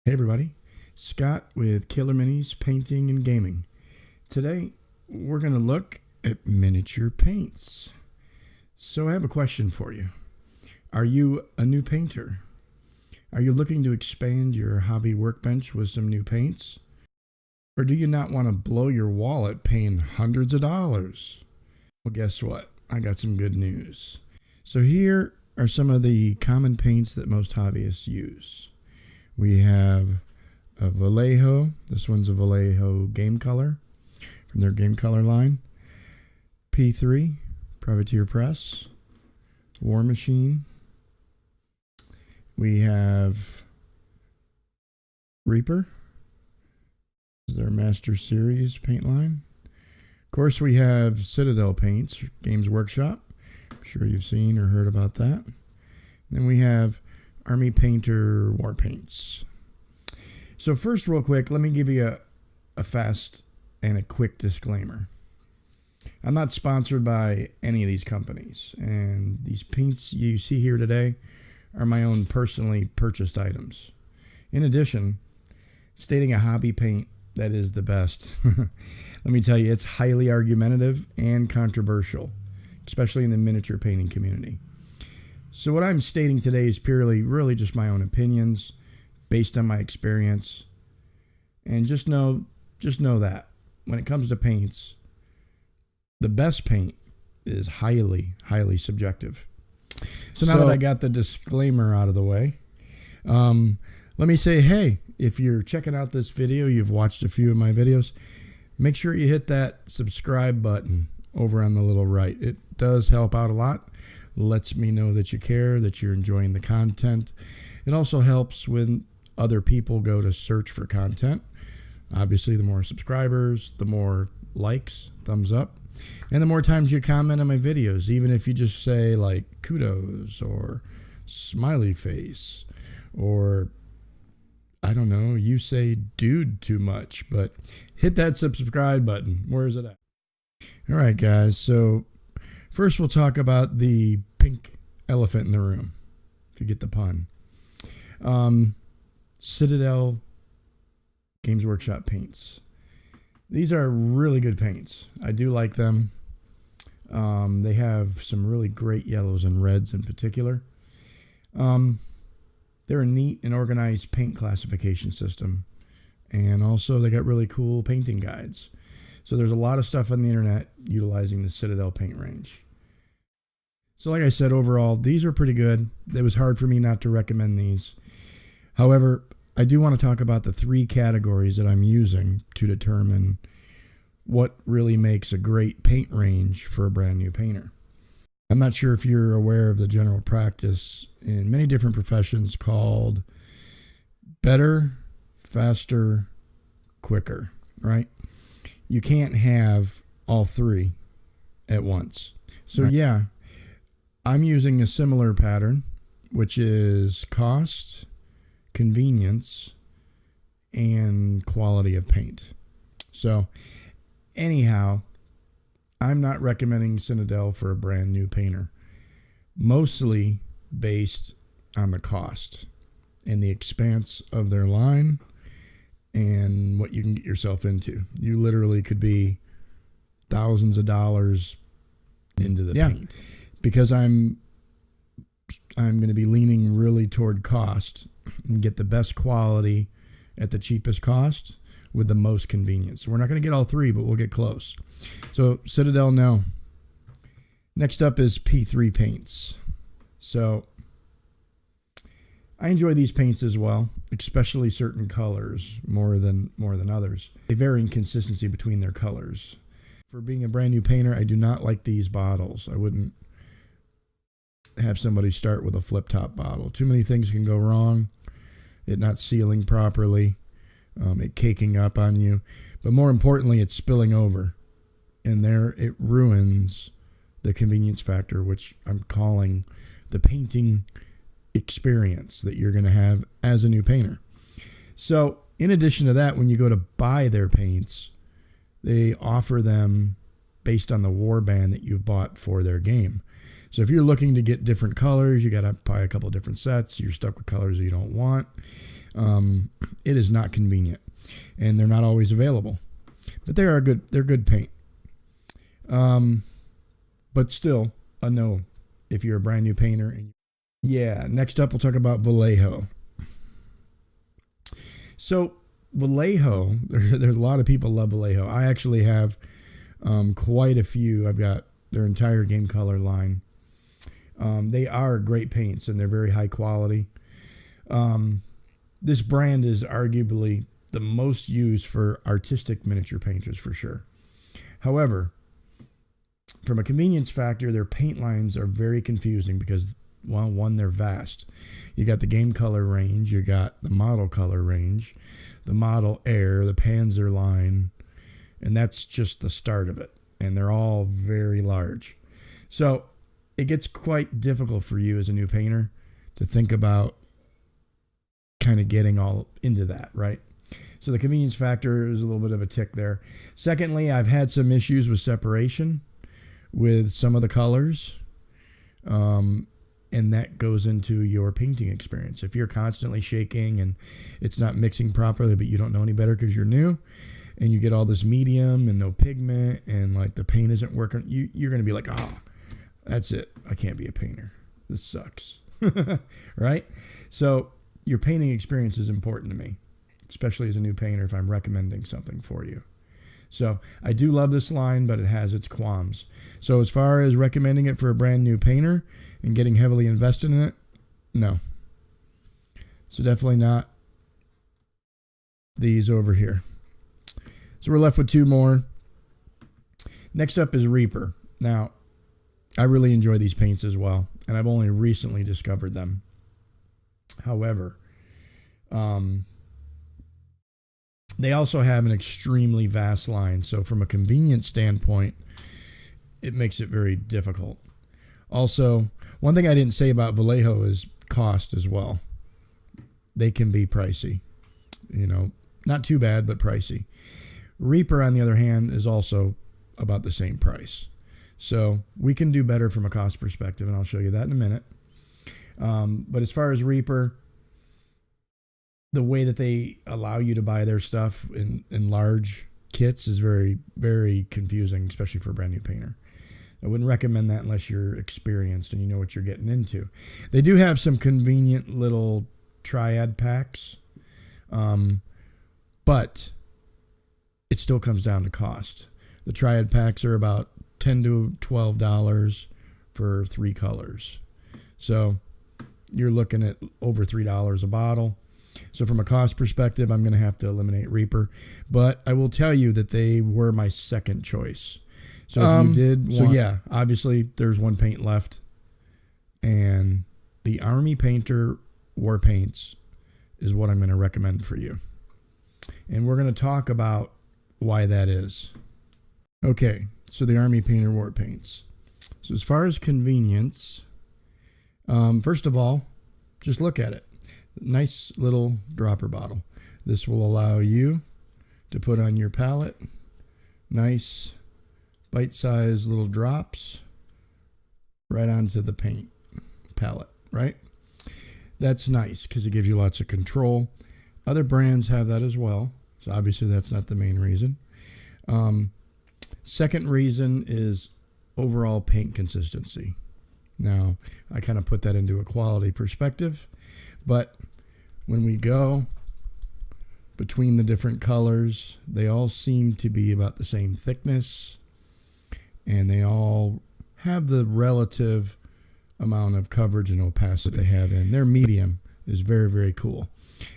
Hey everybody, Scott with Killer Minis Painting and Gaming. Today we're going to look at miniature paints. So I have a question for you. Are you a new painter? Are you looking to expand your hobby workbench with some new paints? Or do you not want to blow your wallet paying hundreds of dollars? Well, guess what? I got some good news. So here are some of the common paints that most hobbyists use. We have a Vallejo. This one's a Vallejo Game Color from their Game Color line. P3, Privateer Press. War Machine. We have Reaper. This is their Master Series paint line. Of course, we have Citadel Paints, Games Workshop. I'm sure you've seen or heard about that. Then we have Army Painter War Paints. So first, real quick, let me give you a fast and a quick disclaimer. I'm not sponsored by any of these companies, and these paints you see here today are my own personally purchased items. In addition, stating a hobby paint that is the best, let me tell you, it's highly argumentative and controversial, especially in the miniature painting community. So what I'm stating today is really just my own opinions based on my experience. And just know that when it comes to paints, the best paint is highly subjective. So now that I got the disclaimer out of the way, let me say, hey, if you're checking out this video, you've watched a few of my videos, make sure you hit that subscribe button over on the little right. It does help out a lot. Lets me know that you care, that you're enjoying the content. It also helps when other people go to search for content. Obviously, the more subscribers, the more likes, thumbs up, and the more times you comment on my videos, even if you just say like kudos or smiley face, or I don't know, you say dude too much, but hit that subscribe button. Where is it at? All right, guys, so first, we'll talk about the pink elephant in the room, if you get the pun. Citadel Games Workshop paints. These are really good paints. I do like them. They have some really great yellows and reds in particular. They're a neat and organized paint classification system. And also, they got really cool painting guides. So there's a lot of stuff on the internet utilizing the Citadel paint range. So like I said, overall, these are pretty good. It was hard for me not to recommend these. However, I do want to talk about the three categories that I'm using to determine what really makes a great paint range for a brand new painter. I'm not sure if you're aware of the general practice in many different professions called better, faster, quicker, right? You can't have all three at once. So yeah, I'm using a similar pattern, which is cost, convenience, and quality of paint. So anyhow, I'm not recommending Citadel for a brand new painter, mostly based on the cost and the expanse of their line and what you can get yourself into. You literally could be thousands of dollars into the paint. Because I'm going to be leaning really toward cost and get the best quality at the cheapest cost with the most convenience. We're not going to get all three, but we'll get close. So Citadel, no. Next up is P3 paints. So I enjoy these paints as well, especially certain colors more than others. They vary in consistency between their colors. For being a brand new painter, I do not like these bottles. I wouldn't have somebody start with a flip top bottle. Too many things can go wrong. It not sealing properly, it caking up on you, but more importantly, it's spilling over, and there it ruins the convenience factor, which I'm calling the painting experience that you're going to have as a new painter. So in addition to that, when you go to buy their paints, they offer them based on the warband that you've bought for their game. So if you're looking to get different colors, you got to buy a couple different sets. You're stuck with colors that you don't want. It is not convenient, and they're not always available. But they are good. They're good paint. But still a no if you're a brand new painter. Yeah. Next up, we'll talk about Vallejo. So Vallejo, there's a lot of people love Vallejo. I actually have quite a few. I've got their entire Game Color line. They are great paints, and they're very high quality. This brand is arguably the most used for artistic miniature painters for sure. However, from a convenience factor, their paint lines are very confusing because, well, one, they're vast. You got the Game Color range, you got the Model Color range, the Model Air, the Panzer line, and that's just the start of it. And they're all very large. So it gets quite difficult for you as a new painter to think about kind of getting all into that, right? So the convenience factor is a little bit of a tick there. Secondly, I've had some issues with separation with some of the colors. And that goes into your painting experience. If you're constantly shaking and it's not mixing properly, but you don't know any better because you're new, and you get all this medium and no pigment, and like the paint isn't working, you're going to be like, oh, that's it. I can't be a painter. This sucks. Right? So your painting experience is important to me, especially as a new painter if I'm recommending something for you. So I do love this line, but it has its qualms. So as far as recommending it for a brand new painter and getting heavily invested in it, no. So definitely not these over here. So we're left with two more. Next up is Reaper. Now, I really enjoy these paints as well, and I've only recently discovered them. However, they also have an extremely vast line. So from a convenience standpoint, it makes it very difficult. Also, one thing I didn't say about Vallejo is cost as well. They can be pricey. You know, not too bad, but pricey. Reaper, on the other hand, is also about the same price. So we can do better from a cost perspective, and I'll show you that in a minute. But as far as Reaper, the way that they allow you to buy their stuff in large kits is very, very confusing, especially for a brand new painter. I wouldn't recommend that unless you're experienced and you know what you're getting into. They do have some convenient little triad packs, but it still comes down to cost. The triad packs are about $10 to $12 for 3 colors. So you're looking at over $3 a bottle. So from a cost perspective, I'm going to have to eliminate Reaper. But I will tell you that they were my second choice. So if you did want, yeah, obviously there's one paint left. And the Army Painter War Paints is what I'm going to recommend for you. And we're going to talk about why that is. Okay, so the Army Painter War Paints. So as far as convenience, first of all, just look at it. Nice little dropper bottle. This will allow you to put on your palette nice bite-sized little drops right onto the paint palette, right? That's nice because it gives you lots of control. Other brands have that as well, so obviously that's not the main reason. Second reason is overall paint consistency. Now, I kind of put that into a quality perspective, but when we go between the different colors, they all seem to be about the same thickness, and they all have the relative amount of coverage and opacity they have in. Their medium is very, very cool,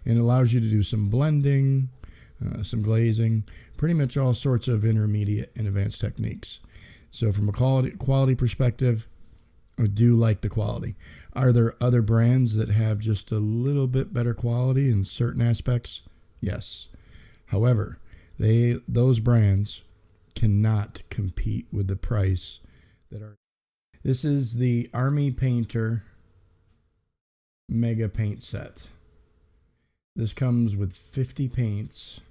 and it allows you to do some blending, some glazing, pretty much all sorts of intermediate and advanced techniques. So from a quality perspective, I do like the quality. Are there other brands that have just a little bit better quality in certain aspects? Yes. However, those brands cannot compete with the price that are. This is the Army Painter Mega Paint Set. This comes with 50 paints.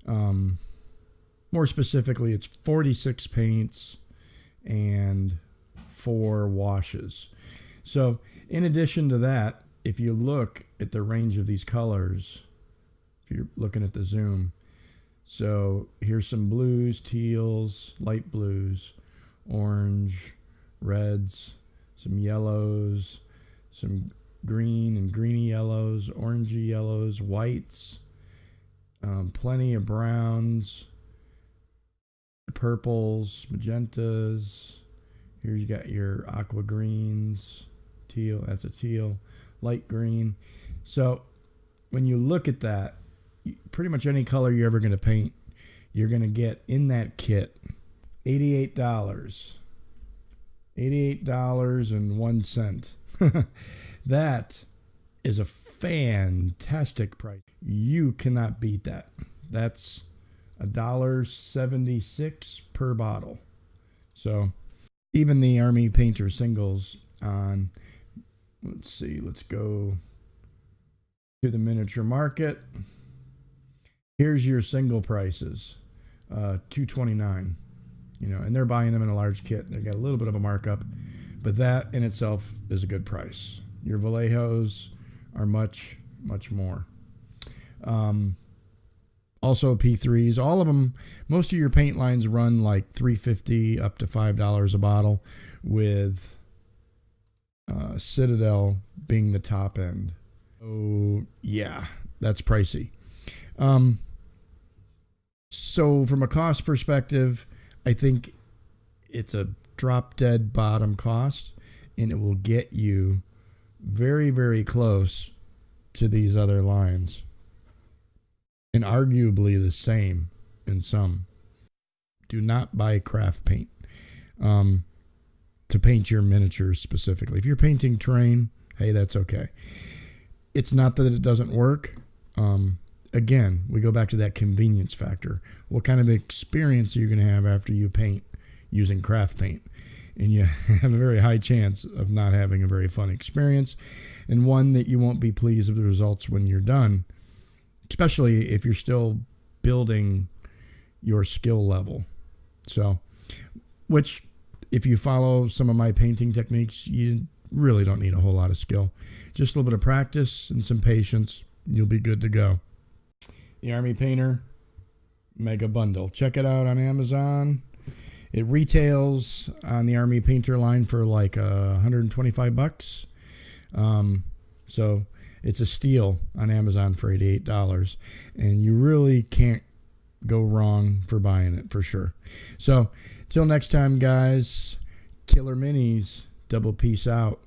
More specifically, it's 46 paints and 4 washes. So in addition to that, if you look at the range of these colors, if you're looking at the zoom, so here's some blues, teals, light blues, orange, reds, some yellows, some green and greeny yellows, orangey yellows, whites, plenty of browns, purples, magentas. Here you got your aqua greens, teal, that's a teal, light green. So when you look at that, pretty much any color you're ever going to paint, you're going to get in that kit. $88. $88.01. That is a fantastic price. You cannot beat that. That's $1.76 per bottle. So even the Army Painter singles on, let's see, let's go to the miniature market. Here's your single prices, $2.29. You know, and they're buying them in a large kit. They got a little bit of a markup, but that in itself is a good price. Your Vallejos are much, much more. Also P3s, all of them, most of your paint lines run like $3.50 up to $5 a bottle, with Citadel being the top end. Oh yeah, that's pricey. So from a cost perspective, I think it's a drop dead bottom cost, and it will get you very, very close to these other lines, and arguably the same in some. Do not buy craft paint to paint your miniatures specifically. If you're painting terrain, hey, that's okay. It's not that it doesn't work. Again, we go back to that convenience factor. What kind of experience are you going to have after you paint using craft paint? And you have a very high chance of not having a very fun experience, and one that you won't be pleased with the results when you're done, especially if you're still building your skill level. So, which if you follow some of my painting techniques, you really don't need a whole lot of skill. Just a little bit of practice and some patience, you'll be good to go. The Army Painter Mega Bundle. Check it out on Amazon. It retails on the Army Painter line for like $125. So it's a steal on Amazon for $88. And you really can't go wrong for buying it, for sure. So till next time, guys, Killer Minis, double peace out.